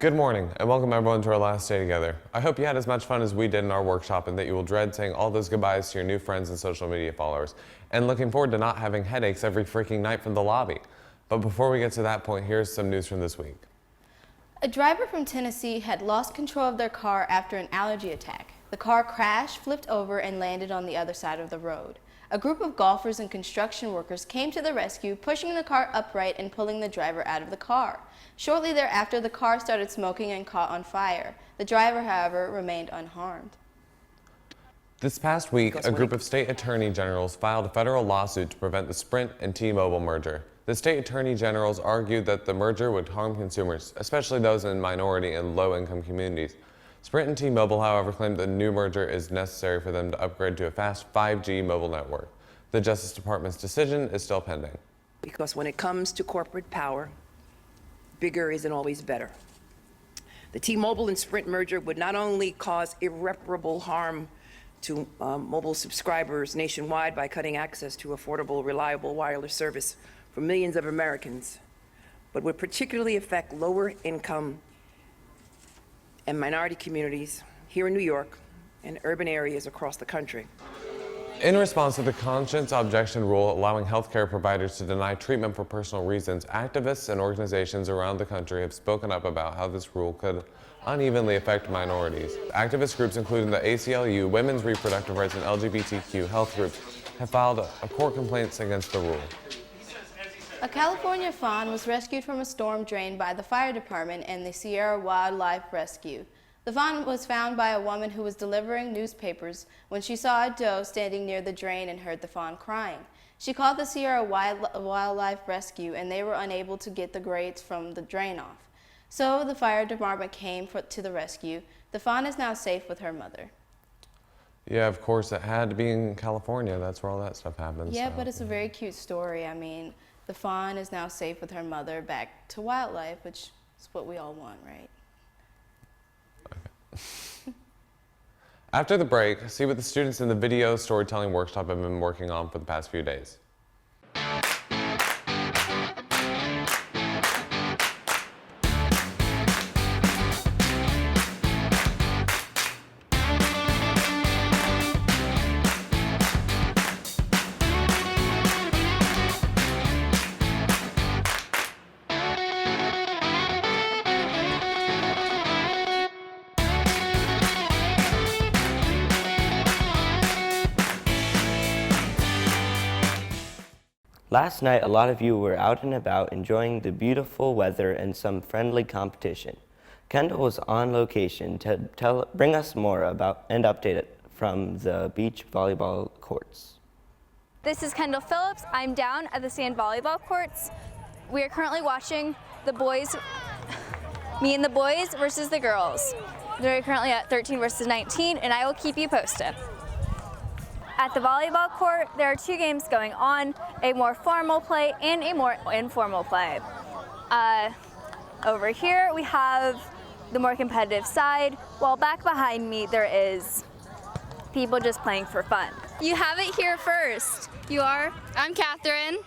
Good morning, and welcome everyone to our last day together. I hope you had as much fun as we did in our workshop and that you will dread saying all those goodbyes to your new friends and social media followers, and looking forward to not having headaches every freaking night from the lobby. But before we get to that point, here's some news from this week. A driver from Tennessee had lost control of their car after an allergy attack. The car crashed, flipped over, and landed on the other side of the road. A group of golfers and construction workers came to the rescue, pushing the car upright and pulling the driver out of the car. Shortly thereafter, the car started smoking and caught on fire. The driver, however, remained unharmed. This past week, a group of state attorney generals filed a federal lawsuit to prevent the Sprint and T-Mobile merger. The state attorney generals argued that the merger would harm consumers, especially those in minority and low-income communities. Sprint and T-Mobile, however, claimed the new merger is necessary for them to upgrade to a fast 5G mobile network. The Justice Department's decision is still pending. Because when it comes to corporate power, bigger isn't always better. The T-Mobile and Sprint merger would not only cause irreparable harm to mobile subscribers nationwide by cutting access to affordable, reliable wireless service for millions of Americans, but would particularly affect lower income and minority communities here in New York and urban areas across the country. In response to the conscience objection rule allowing healthcare providers to deny treatment for personal reasons, activists and organizations around the country have spoken up about how this rule could unevenly affect minorities. Activist groups including the ACLU, Women's Reproductive Rights, and LGBTQ health groups have filed a court complaints against the rule. A California fawn was rescued from a storm drain by the fire department and the Sierra Wildlife Rescue. The fawn was found by a woman who was delivering newspapers when she saw a doe standing near the drain and heard the fawn crying. She called the Sierra Wildlife Rescue and they were unable to get the grates from the drain off. So the fire department came to the rescue. The fawn is now safe with her mother. Yeah, of course, it had to be in California. That's where all that stuff happens. Yeah, so. but it's a very cute story. I mean, the fawn is now safe with her mother, back to wildlife, which is what we all want, right? Okay. After the break, see what the students in the video storytelling workshop have been working on for the past few days. Last night, a lot of you were out and about enjoying the beautiful weather and some friendly competition. Kendall was on location to bring us more about and update it from the beach volleyball courts. This is Kendall Phillips. I'm down at the sand volleyball courts. We are currently watching the boys, me and the boys versus the girls. They're currently at 13 versus 19, and I will keep you posted. At the volleyball court, there are two games going on, a more formal play and a more informal play. Over here, we have the more competitive side, while back behind me, there is people just playing for fun. You have it here first. You are? I'm Catherine.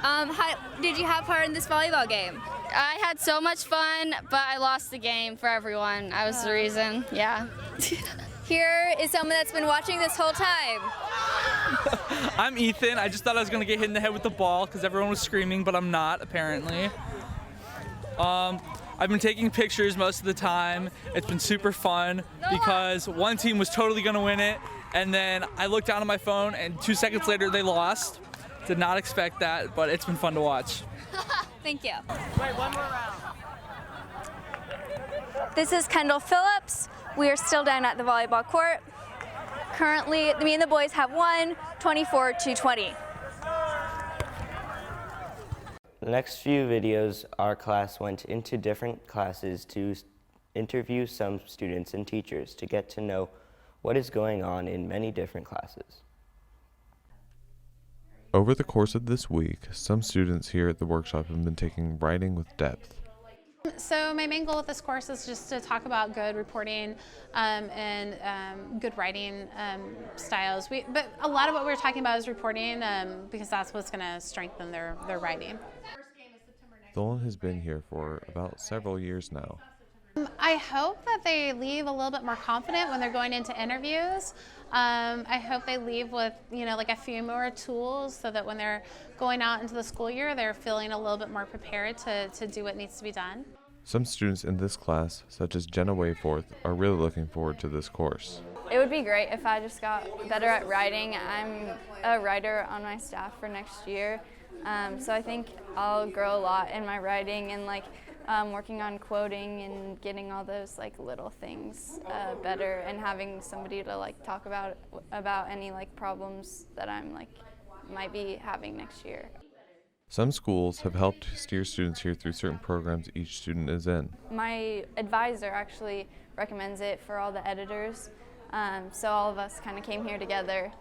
How did you have part in this volleyball game? I had so much fun, but I lost the game for everyone. I was the reason, yeah. Here is someone that's been watching this whole time. I'm Ethan. I just thought I was going to get hit in the head with the ball because everyone was screaming, but I'm not, apparently. I've been taking pictures most of the time. It's been super fun because one team was totally going to win it, and then I looked down at my phone, and 2 seconds later they lost. Did not expect that, but it's been fun to watch. Thank you. Wait, one more round. This is Kendall Phillips. We are still down at the volleyball court. Currently, me and the boys have won 24-20. The next few videos, our class went into different classes to interview some students and teachers to get to know what is going on in many different classes. Over the course of this week, some students here at the workshop have been taking writing with depth. So my main goal with this course is just to talk about good reporting and good writing styles. But a lot of what we're talking about is reporting because that's what's going to strengthen their writing. Tholen has been here for about several years now. I hope that they leave a little bit more confident when they're going into interviews. I hope they leave with, like a few more tools so that when they're going out into the school year, they're feeling a little bit more prepared to do what needs to be done. Some students in this class, such as Jenna Wayforth, are really looking forward to this course. It would be great if I just got better at writing. I'm a writer on my staff for next year, so I think I'll grow a lot in my writing and working on quoting and getting all those little things better, and having somebody to talk about any problems that I'm might be having next year. Some schools have helped steer students here through certain programs each student is in. My advisor actually recommends it for all the editors, so all of us kind of came here together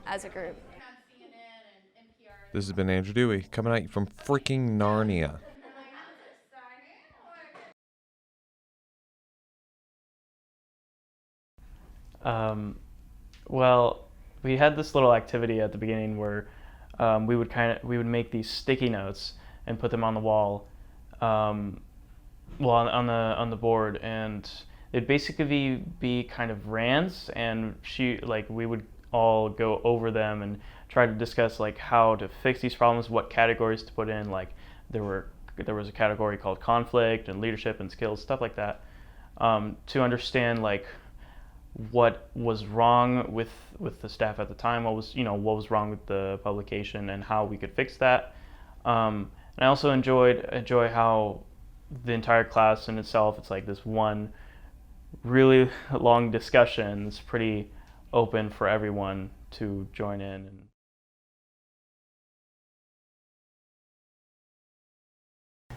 as a group. This has been Andrew Dewey, coming at you from freaking Narnia. Well, we had this little activity at the beginning where we would make these sticky notes and put them on the wall, on the board, and it'd basically be kind of rants, and we would all go over them and try to discuss how to fix these problems, what categories to put in. There was a category called conflict and leadership and skills, stuff like that, to understand what was wrong with the staff at the time, what was wrong with the publication, and how we could fix that. And I also enjoy how the entire class in itself, it's this one really long discussion. It's pretty open for everyone to join in.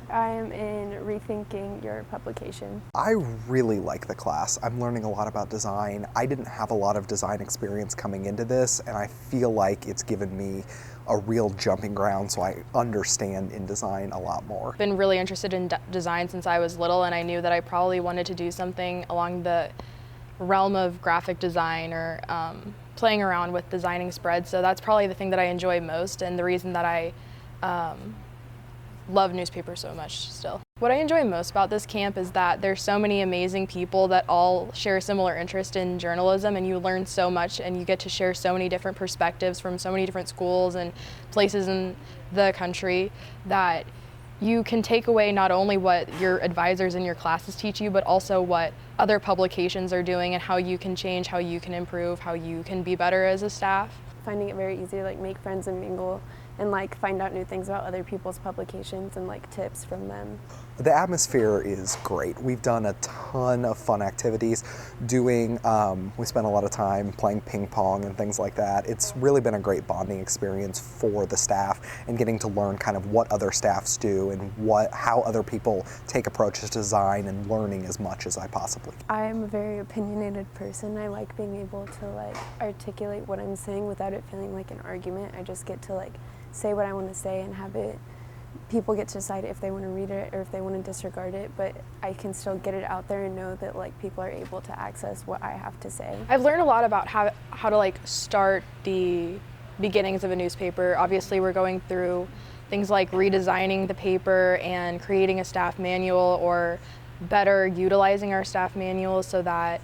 I am in Rethinking Your Publication. I really like the class. I'm learning a lot about design. I didn't have a lot of design experience coming into this, and I feel like it's given me a real jumping ground, so I understand in design a lot more. Been really interested in design since I was little, and I knew that I probably wanted to do something along the realm of graphic design or playing around with designing spreads. So that's probably the thing that I enjoy most, and the reason that I love newspapers so much still. What I enjoy most about this camp is that there's so many amazing people that all share a similar interest in journalism, and you learn so much, and you get to share so many different perspectives from so many different schools and places in the country, that you can take away not only what your advisors in your classes teach you, but also what other publications are doing and how you can change, how you can improve, how you can be better as a staff. Finding it very easy to make friends and mingle and find out new things about other people's publications and tips from them. The atmosphere is great. We've done a ton of fun activities. We spent a lot of time playing ping pong and things like that. It's really been a great bonding experience for the staff, and getting to learn kind of what other staffs do and how other people take approaches to design, and learning as much as I possibly can. I'm a very opinionated person. I like being able to articulate what I'm saying without it feeling like an argument. I just get to say what I want to say and have it, people get to decide if they want to read it or if they want to disregard it, but I can still get it out there and know that people are able to access what I have to say. I've learned a lot about how to start the beginnings of a newspaper. Obviously we're going through things like redesigning the paper and creating a staff manual, or better utilizing our staff manual so that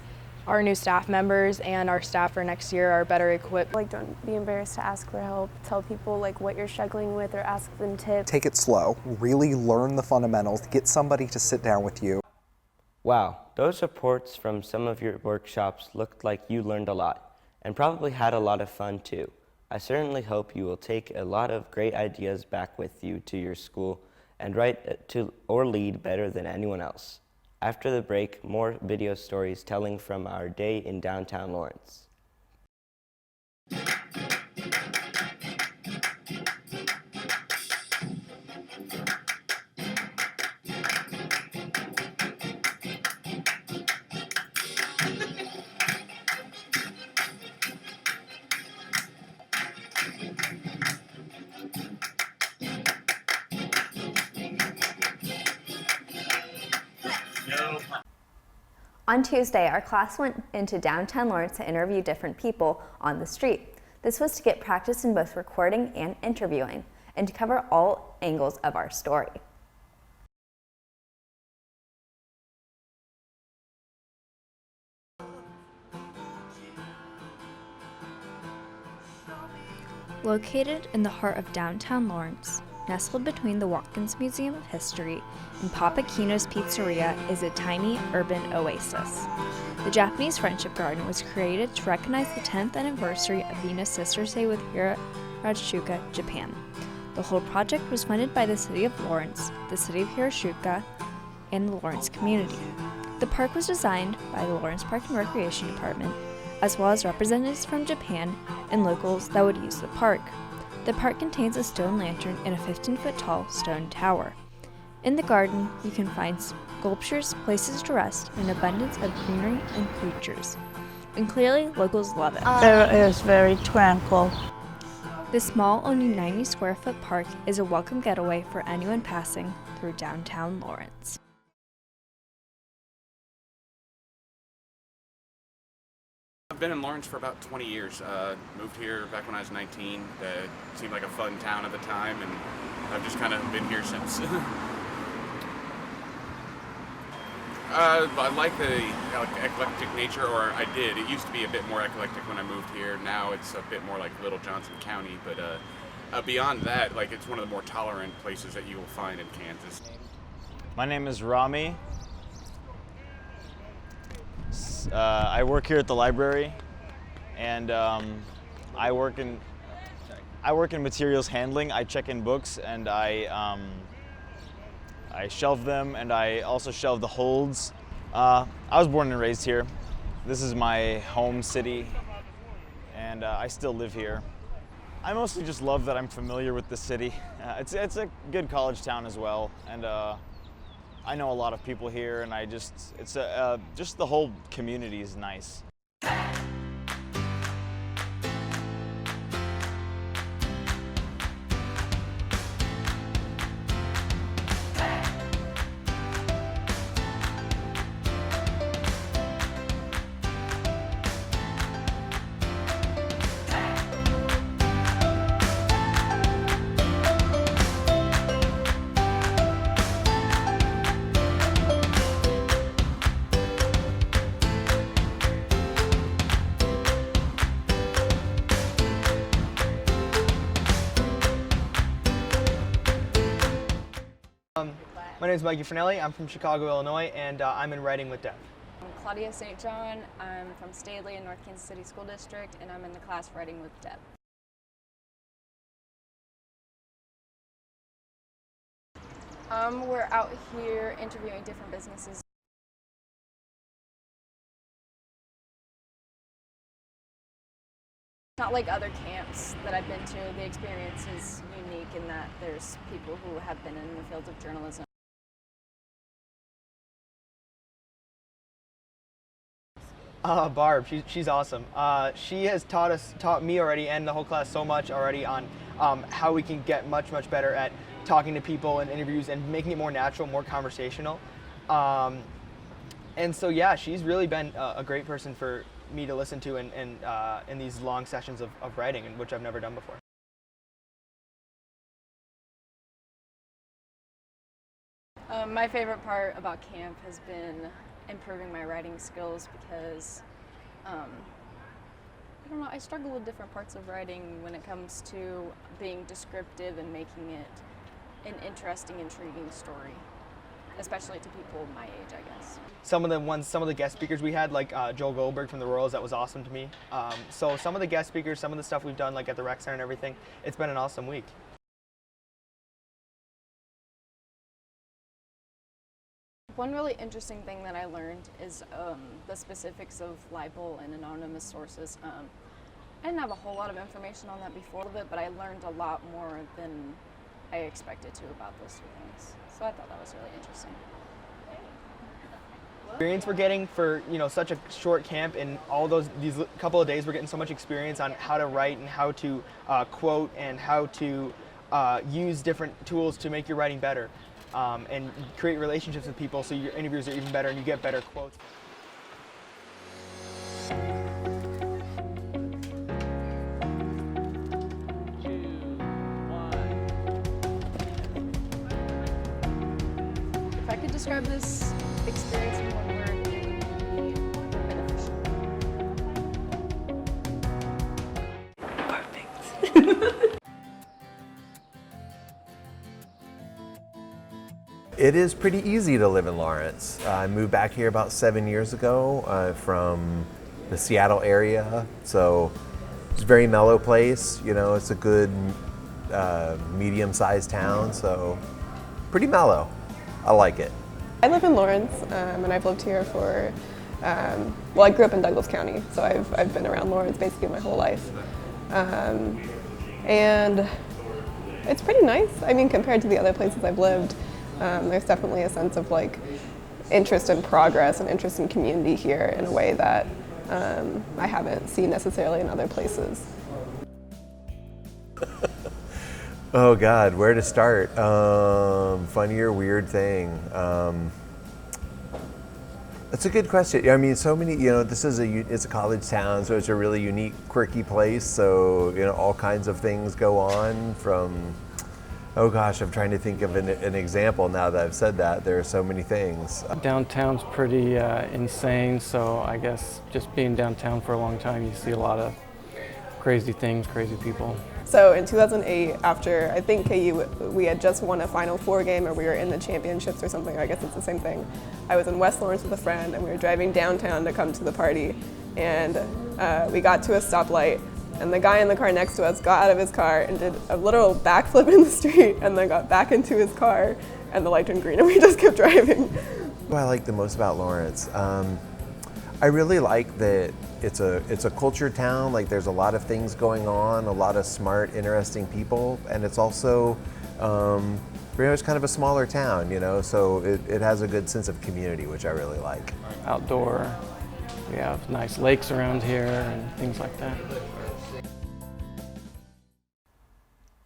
our new staff members and our staff for next year are better equipped. Don't be embarrassed to ask for help. Tell people what you're struggling with, or ask them tips. Take it slow, really learn the fundamentals, get somebody to sit down with you. Wow, those reports from some of your workshops looked like you learned a lot, and probably had a lot of fun too. I certainly hope you will take a lot of great ideas back with you to your school and write or lead better than anyone else. After the break, more video stories telling from our day in downtown Lawrence. On Tuesday, our class went into downtown Lawrence to interview different people on the street. This was to get practice in both recording and interviewing, and to cover all angles of our story. Located in the heart of downtown Lawrence, nestled between the Watkins Museum of History and Papakino's Pizzeria is a tiny urban oasis. The Japanese Friendship Garden was created to recognize the 10th anniversary of Venus Sisters Day with Hiroshima, Japan. The whole project was funded by the City of Lawrence, the City of Hiroshima, and the Lawrence community. The park was designed by the Lawrence Park and Recreation Department, as well as representatives from Japan and locals that would use the park. The park contains a stone lantern and a 15-foot tall stone tower. In the garden, you can find sculptures, places to rest, and an abundance of greenery and creatures. And clearly, locals love it. It is very tranquil. This small, only 90 square foot park is a welcome getaway for anyone passing through downtown Lawrence. I've been in Lawrence for about 20 years. Moved here back when I was 19. It seemed like a fun town at the time, and I've just kind of been here since. I like the eclectic nature, or I did. It used to be a bit more eclectic when I moved here. Now it's a bit more like Little Johnson County, but beyond that, like, it's one of the more tolerant places that you will find in Kansas. My name is Rami. I work here at the library, and I work in materials handling. I check in books, and I shelve them, and I also shelve the holds. I was born and raised here. This is my home city, and I still live here. I mostly just love that I'm familiar with the city. It's a good college town as well, and I know a lot of people here, and just the whole community is nice. My name is Mikey Fernelli. I'm from Chicago, Illinois, and I'm in writing with Deb. I'm Claudia St. John. I'm from Staley in North Kansas City School District, and I'm in the class writing with Deb. We're out here interviewing different businesses. Not like other camps that I've been to. The experience is unique in that there's people who have been in the field of journalism. Barb, she's awesome. She has taught me already, and the whole class so much already on how we can get much better at talking to people in interviews and making it more natural, more conversational. And so yeah, she's really been a great person for me to listen to in these long sessions of writing, which I've never done before. My favorite part about camp has been improving my writing skills because, I don't know, I struggle with different parts of writing when it comes to being descriptive and making it an interesting, intriguing story, especially to people my age, I guess. Some of the guest speakers we had, like Joel Goldberg from the Royals, that was awesome to me. So some of the guest speakers, some of the stuff we've done, like at the Rec Center and everything, it's been an awesome week. One really interesting thing that I learned is the specifics of libel and anonymous sources. I didn't have a whole lot of information on that before, but I learned a lot more than I expected to about those two things. So I thought that was really interesting. Experience we're getting for such a short camp, and all these couple of days we're getting so much experience on how to write and how to quote and how to use different tools to make your writing better. And create relationships with people so your interviews are even better and you get better quotes. If I could describe this experience in one word, it would be beneficial. Perfect. It is pretty easy to live in Lawrence. I moved back here about 7 years ago from the Seattle area, so it's a very mellow place. You know, it's a good medium-sized town, so pretty mellow. I like it. I live in Lawrence, and I've lived here for, well, I grew up in Douglas County, so I've been around Lawrence basically my whole life. And it's pretty nice. I mean, compared to the other places I've lived, there's definitely a sense of like interest in progress and interest in community here in a way that I haven't seen necessarily in other places. Oh God, where to start? Funny or weird thing? That's a good question. I mean, so many, you know, this is it's a college town, so it's a really unique, quirky place. So, you know, all kinds of things go on from, oh gosh, I'm trying to think of an example now that I've said that. There are so many things. Downtown's pretty insane, so I guess just being downtown for a long time, you see a lot of crazy things, crazy people. So in 2008, after I think KU, we had just won a Final Four game, or we were in the championships or something, I guess it's the same thing. I was in West Lawrence with a friend, and we were driving downtown to come to the party. And we got to a stoplight, and the guy in the car next to us got out of his car and did a literal backflip in the street, and then got back into his car, and the light turned green, and we just kept driving. What I like the most about Lawrence, I really like that it's a culture town. Like, there's a lot of things going on, a lot of smart, interesting people, and it's also pretty much kind of a smaller town, you know, so it has a good sense of community, which I really like. Outdoor, we have nice lakes around here and things like that.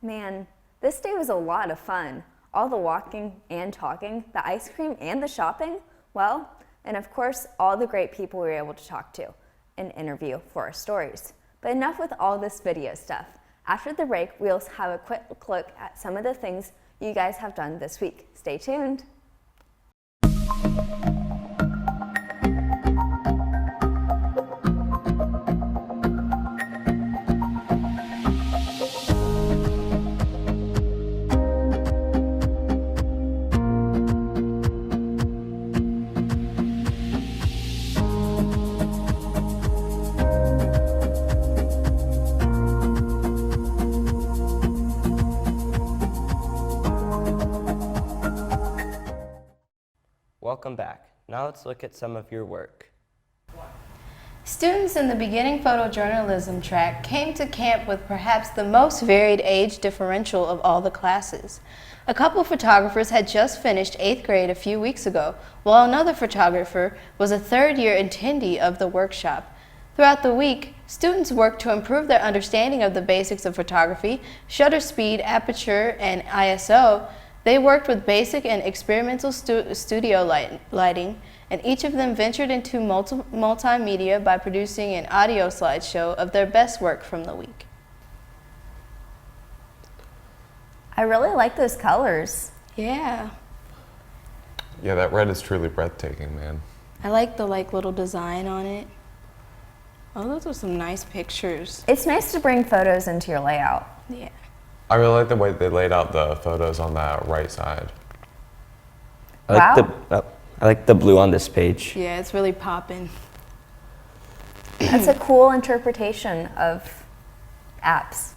Man, this day was a lot of fun. All the walking and talking, the ice cream and the shopping, well, and of course, all the great people we were able to talk to and interview for our stories. But enough with all this video stuff. After the break, we'll have a quick look at some of the things you guys have done this week. Stay tuned. Welcome back. Now let's look at some of your work. Students in the beginning photojournalism track came to camp with perhaps the most varied age differential of all the classes. A couple photographers had just finished 8th grade a few weeks ago, while another photographer was a third-year attendee of the workshop. Throughout the week, students worked to improve their understanding of the basics of photography, shutter speed, aperture, and ISO. They worked with basic and experimental studio lighting, and each of them ventured into multimedia by producing an audio slideshow of their best work from the week. I really like those colors. Yeah. Yeah, that red is truly breathtaking, man. I like the little design on it. Oh, those are some nice pictures. It's nice to bring photos into your layout. Yeah. I really like the way they laid out the photos on that right side. I like the blue on this page. Yeah, it's really popping. That's a cool interpretation of apps.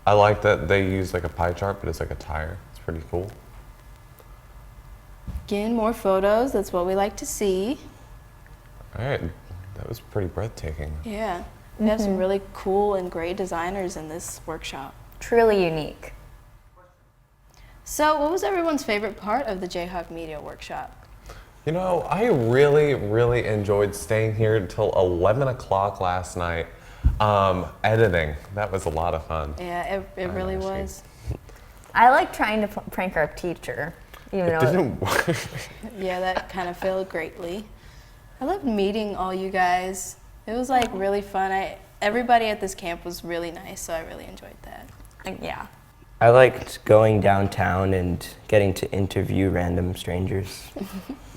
I like that they use like a pie chart, but it's like a tire. It's pretty cool. Again, more photos. That's what we like to see. All right, that was pretty breathtaking. Yeah, we have some really cool and great designers in this workshop. Truly unique. So, what was everyone's favorite part of the Jayhawk Media Workshop? You know, I really, really enjoyed staying here until 11 o'clock last night, editing. That was a lot of fun. Yeah, it really was. I like trying to prank our teacher, even though it didn't work. Yeah, that kind of failed greatly. I loved meeting all you guys. It was like really fun. Everybody at this camp was really nice, so I really enjoyed that. Yeah. I liked going downtown and getting to interview random strangers.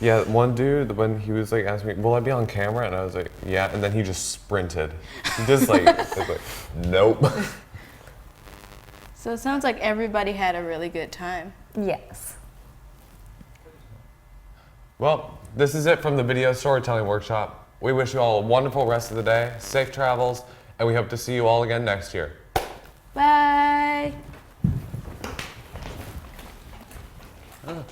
Yeah, one dude, when he was like asking me, will I be on camera? And I was like, yeah, and then he just sprinted. He just like, was like, nope. So it sounds like everybody had a really good time. Yes. Well, this is it from the video storytelling workshop. We wish you all a wonderful rest of the day, safe travels, and we hope to see you all again next year. Bye. Ah.